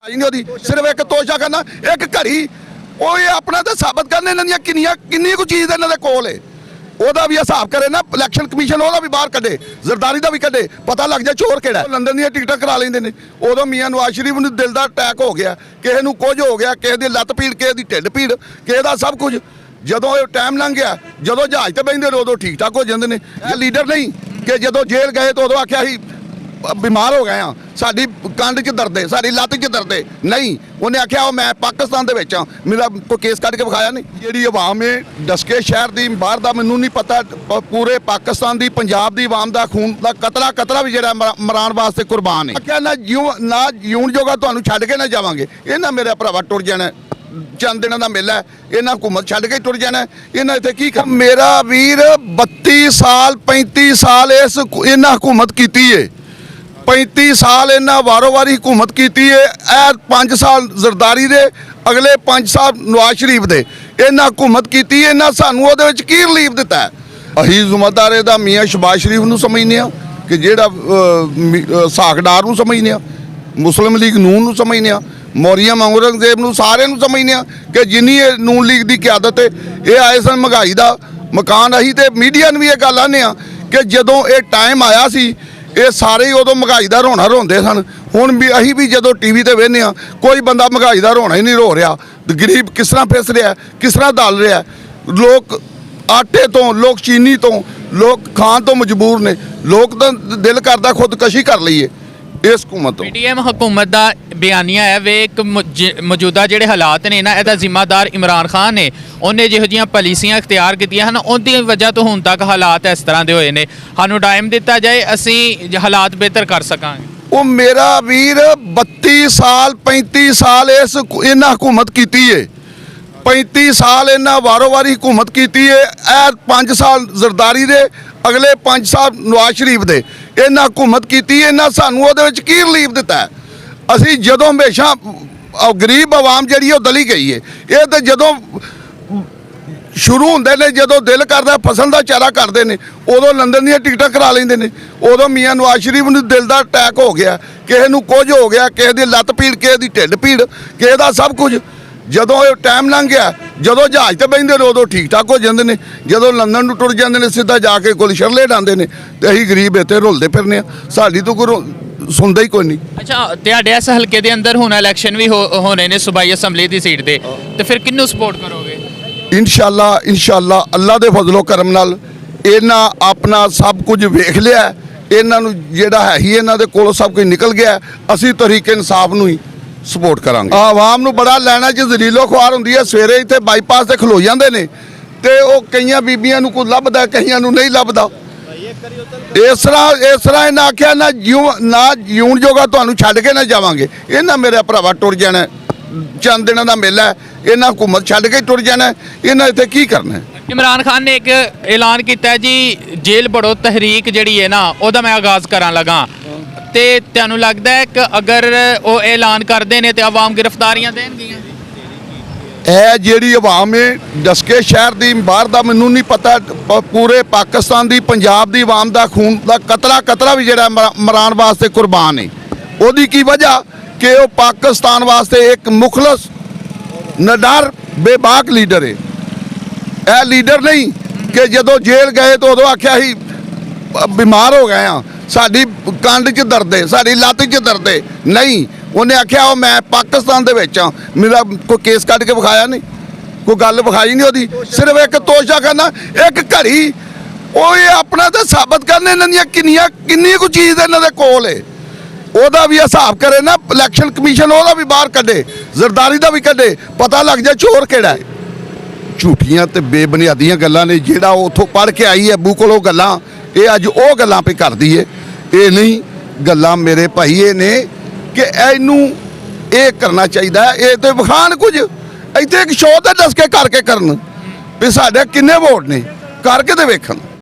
सिर्फ एक तोशा करना एक घड़ी वो ये अपना तो साबित करने इन्होंने किन्नी को चीज़ इन्होंने कोल है ਉਹਦਾ ਵੀ ਹਿਸਾਬ ਕਰੇ ਨਾ ਇਲੈਕਸ਼ਨ ਕਮਿਸ਼ਨ ਉਹਦਾ ਵੀ ਬਾਹਰ ਕੱਢੇ ਜ਼ਰਦਾਰੀ ਦਾ ਵੀ ਕੱਢੇ ਪਤਾ ਲੱਗ ਜਾ ਚੋਰ ਕਿਹੜਾ ਲੰਡਨ ਦੀਆਂ ਟਿਕਟਾਂ ਕਰਾ ਲੈਂਦੇ ਨੇ ਉਦੋਂ ਮੀਆਂ ਨਵਾਜ਼ ਸ਼ਰੀਫ ਨੂੰ ਦਿਲ ਦਾ ਅਟੈਕ ਹੋ ਗਿਆ ਕਿਸੇ ਨੂੰ ਕੁਝ ਹੋ ਗਿਆ ਕਿਸੇ ਦੀ ਲੱਤ ਪੀੜ ਕਿਸੇ ਦੀ ਢਿੱਡ ਪੀੜ ਕਿਸੇ ਦਾ ਸਭ ਕੁਝ ਜਦੋਂ ਇਹ ਟਾਈਮ ਲੰਘ ਗਿਆ ਜਦੋਂ ਜਹਾਜ਼ ਤੇ ਬੈਠਦੇ ਨੇ ਉਦੋਂ ਠੀਕ ਠਾਕ ਹੋ ਜਾਂਦੇ ਨੇ ਇਹ ਲੀਡਰ ਨਹੀਂ ਕਿ ਜਦੋਂ ਜੇਲ੍ਹ ਗਏ ਤਾਂ ਉਦੋਂ ਆਖਿਆ ਸੀ बीमार हो गए हाँ साड़ी कंध च दर्द है साड़ी लत्त च दर्द है नहीं उन्हें आख्या मैं पाकिस्तान दे विच हाँ मेरा कोई केस कट के विखाया नहीं जिहड़ी आवाम है डसके शहर दी बाहर दा मैनूं नहीं पता पूरे पाकिस्तान दी पंजाब दी आवाम दा खून दा कतरा भी जिहड़ा मरान वास्ते कुर्बान है आख्या ना जीवन जोगा तुहानूं छड्ड के ना जावांगे इन्हां मेरे भरावा टुर जाना चंद दिनों का मेला है इन्हां हुकूमत छड्ड के टुर जाना इन्हां इत्थे की कर मेरा वीर 32 साल 35 साल इस इन्हां हुकूमत कीती है 35 साल इन्हां वारों वारी हुकूमत की है 5 साल जरदारी दे अगले 5 साल नवाज शरीफ दे इन्हां हुकूमत की इन्हां सानूं उहदे विच की रिलीफ दिता है अही जुम्मेदार दा मियाँ शहबाज शरीफ नूं समझने कि जिहड़ा साखदार नूं समझने मुस्लिम लीग नून नूं समझने मौरिया औरंगजेब नूं सारे नूं समझने कि जिन्नी नून लीग की क्यादत है ये आए सन महंगाई का मकान अही तो मीडिया नूं भी ये गल आने कि जदों ये टाइम आया सी ये सारे ही उदों महंगाई का रोना रोंदे सन हुण भी अही भी जदों टीवी ते वेखने कोई बंदा महंगाई का रोना ही नहीं रो रहा गरीब किस तरह फिस रहा किस तरह दल रहा लोग आटे तो लोग चीनी तो लोग खाण तो मजबूर ने लोग तो दिल करदा खुदकशी कर लईए इस हुकूमत पीटीएम हुकूमत का बयानिया है वे एक मौजूदा जिहड़े हालात ने ना इहदा जिम्मेदार इमरान खान ने उन्हें जिहो जिहियां पालिसियां इख्तियार कीतियां हन उनकी वजह तो हुण तक हालात इस तरह के होए ने सानूं टाइम दिता जाए असीं हालात बेहतर कर सकांगे वो मेरा वीर 32 साल 35 साल इस इन्हां हुकूमत कीती है 35 साल इन्हां वारों वारी हुकूमत की है 5 साल जरदारी दे अगले 5 साल नवाज शरीफ दे इन्हां हुकूमत की इन्हां सानूं उहदे विच की रिलीफ दिता है असीं जदों हमेशा गरीब आवाम जिहड़ी ओह दली गई है ये तो जदों शुरू होंदे ने जदों दिल करदा फसल का चारा करते हैं उदों लंदन दी टिकटां करा लेंदे ने उदों मियाँ नवाज शरीफ नूं दिल का अटैक हो गया किसी नूं कुछ हो गया किसी दी लत्त पीड़ किसी दी ढिੱਡ पीड़ किसी दा सब कुछ ਜਦੋਂ ਇਹ ਟਾਈਮ ਲੰਘ ਗਿਆ ਜਦੋਂ ਜਹਾਜ਼ ਤੇ ਬੈਠਦੇ ਨੇ ਉਦੋਂ ਠੀਕ ਠਾਕ ਹੋ ਜਾਂਦੇ ਨੇ ਜਦੋਂ ਲੰਡਨ ਨੂੰ ਟੁਰ ਜਾਂਦੇ ਨੇ ਸਿੱਧਾ ਜਾ ਕੇ ਕੋਲ ਸ਼ਰਲੇ ਡਾਂਦੇ ਨੇ ਤੇ ਅਸੀਂ ਗਰੀਬ ਇੱਥੇ ਰੁਲਦੇ ਫਿਰਨੇ ਆ ਸਾਡੀ ਤੋਂ ਕੋਈ ਸੁਣਦਾ ਹੀ ਕੋਈ ਨਹੀਂ ਅੱਛਾ ਤੁਹਾਡੇ ਇਸ ਹਲਕੇ ਦੇ ਅੰਦਰ ਹੁਣ ਇਲੈਕਸ਼ਨ ਵੀ ਹੋਣੇ ਨੇ ਸੂਬਾਈ ਅਸੈਂਬਲੀ ਦੀ ਸੀਟ ਤੇ ਫਿਰ ਕਿਹਨੂੰ ਸਪੋਰਟ ਕਰੋਗੇ ਇਨਸ਼ਾਅੱਲਾ ਅੱਲਾ ਦੇ ਫਜ਼ਲੋ ਕਰਮ ਨਾਲ ਇਹਨਾਂ ਆਪਣਾ ਸਭ ਕੁਝ ਵੇਖ ਲਿਆ ਇਹਨਾਂ ਨੂੰ ਜਿਹੜਾ ਹੈ ਹੀ ਇਹਨਾਂ ਦੇ ਕੋਲੋਂ ਸਭ ਕੁਝ ਨਿਕਲ ਗਿਆ ਅਸੀਂ ਤਰੀਕੇ ਇਨਸਾਫ ਨੂੰ ਹੀ ਸਪੋਰਟ ਕਰਾਂਗੇ ਆਵਾਮ ਨੂੰ ਬੜਾ ਲੈਣਾ ਚ ਜ਼ਲੀਲੋ ਖੁਆਰ ਹੁੰਦੀ ਹੈ ਸਵੇਰੇ ਇੱਥੇ ਬਾਈਪਾਸ ਤੇ ਖਲੋ ਜਾਂਦੇ ਨੇ ਤੇ ਉਹ ਕਈਆਂ ਬੀਬੀਆਂ ਨੂੰ ਕੋਈ ਲੱਭਦਾ ਕਈਆਂ ਨੂੰ ਨਹੀਂ ਲੱਭਦਾ ਇਸ ਤਰ੍ਹਾਂ ਇਹਨਾਂ ਆਖਿਆ ਨਾ ਜੀਉਣ ਜੋਗਾ ਤੁਹਾਨੂੰ ਛੱਡ ਕੇ ਨਾ ਜਾਵਾਂਗੇ ਇਹਨਾਂ ਮੇਰੇ ਭਰਾਵਾ ਟੁਰ ਜਾਣਾ ਚੰਦ ਦਿਨਾਂ ਦਾ ਮੇਲਾ ਹੈ ਇਹਨਾਂ ਹੁਕੂਮਤ ਛੱਡ ਕੇ ਟੁਰ ਜਾਣਾ ਇਹਨਾਂ ਇੱਥੇ ਕੀ ਕਰਨਾ इमरान खान ने एक ऐलान किया जी जेल बड़ो तहरीक जिहड़ी है ना ਉਹਦਾ मैं आगाज़ करां लगा ਤੇ ਤੁਹਾਨੂੰ ਲੱਗਦਾ ਹੈ ਕਿ ਅਗਰ ਉਹ ਐਲਾਨ ਕਰਦੇ ਨੇ ਤੇ ਆਵਾਮ ਗ੍ਰਿਫਤਾਰੀਆਂ ਦੇਣਗੀਆਂ ਇਹ ਜਿਹੜੀ ਆਵਾਮ ਹੈ ਡਸਕੇ ਸ਼ਹਿਰ ਦੀ ਬਾਹਰ ਦਾ ਮੈਨੂੰ ਨਹੀਂ ਪਤਾ ਪੂਰੇ ਪਾਕਿਸਤਾਨ ਦੀ ਪੰਜਾਬ ਦੀ ਆਵਾਮ ਦਾ ਖੂਨ ਦਾ ਕਤਰਾ ਵੀ ਜਿਹੜਾ ਮਰਾਨ ਵਾਸਤੇ ਕੁਰਬਾਨ ਹੈ ਉਹਦੀ ਕੀ ਵਜ੍ਹਾ ਕਿ ਉਹ ਪਾਕਿਸਤਾਨ ਵਾਸਤੇ ਇੱਕ ਮੁਖਲਸ ਨਡਰ ਬੇਬਾਕ ਲੀਡਰ ਹੈ ਇਹ ਲੀਡਰ ਨਹੀਂ ਕਿ ਜਦੋਂ ਜੇਲ੍ਹ ਗਏ ਤਾਂ ਉਦੋਂ ਆਖਿਆ ਸੀ ਬਿਮਾਰ ਹੋ ਗਏ ਹਾਂ ਸਾਡੀ ਕੰਧ 'ਚ ਦਰਦ ਹੈ ਸਾਡੀ ਲੱਤ 'ਚ ਦਰਦ ਹੈ ਨਹੀਂ ਉਹਨੇ ਆਖਿਆ ਮੈਂ ਪਾਕਿਸਤਾਨ ਦੇ ਵਿੱਚ ਹਾਂ ਮੇਰਾ ਕੋਈ ਕੇਸ ਕੱਢ ਕੇ ਵਿਖਾਇਆ ਨਹੀਂ ਕੋਈ ਗੱਲ ਵਿਖਾਈ ਨਹੀਂ ਉਹਦੀ ਸਿਰਫ ਇੱਕ ਤੋਸ਼ਾ ਕਰਨਾ ਇੱਕ ਘੜੀ ਉਹ ਇਹ ਆਪਣਾ ਤਾਂ ਸਾਬਤ ਕਰਨੇ ਇਹਨਾਂ ਦੀਆਂ ਕਿੰਨੀ ਕੁ ਚੀਜ਼ ਇਹਨਾਂ ਦੇ ਕੋਲ ਹੈ ਉਹਦਾ ਵੀ ਹਿਸਾਬ ਕਰੇ ਨਾ ਇਲੈਕਸ਼ਨ ਕਮਿਸ਼ਨ ਉਹਦਾ ਵੀ ਬਾਹਰ ਕੱਢੇ ਜ਼ਰਦਾਰੀ ਦਾ ਵੀ ਕੱਢੇ ਪਤਾ ਲੱਗ ਜਾ ਚੋਰ ਕਿਹੜਾ ਹੈ ਝੂਠੀਆਂ ਤੇ ਬੇਬੁਨਿਆਦੀਆਂ ਗੱਲਾਂ ਨੇ ਜਿਹੜਾ ਉੱਥੋਂ ਪੜ੍ਹ ਕੇ ਆਈ ਹੈ ਅੱਬੂ ਕੋਲੋਂ ਗੱਲਾਂ ਇਹ ਅੱਜ ਉਹ ਗੱਲਾਂ ਪੇ ਕਰਦੀ ਏ ਇਹ ਨਹੀਂ ਗੱਲਾਂ ਮੇਰੇ ਭਾਈ ਇਹ ਨੇ ਕਿ ਇਹਨੂੰ ਇਹ ਕਰਨਾ ਚਾਹੀਦਾ ਇਹ ਤੇ ਵਿਖਾਣ ਕੁਝ ਇੱਥੇ ਇੱਕ ਸ਼ੋਅ ਤੇ ਦੱਸ ਕੇ ਕਰਕੇ ਕਰਨ ਵੀ ਸਾਡੇ ਕਿੰਨੇ ਵੋਟ ਨੇ ਕਰਕੇ ਤੇ ਵੇਖਣ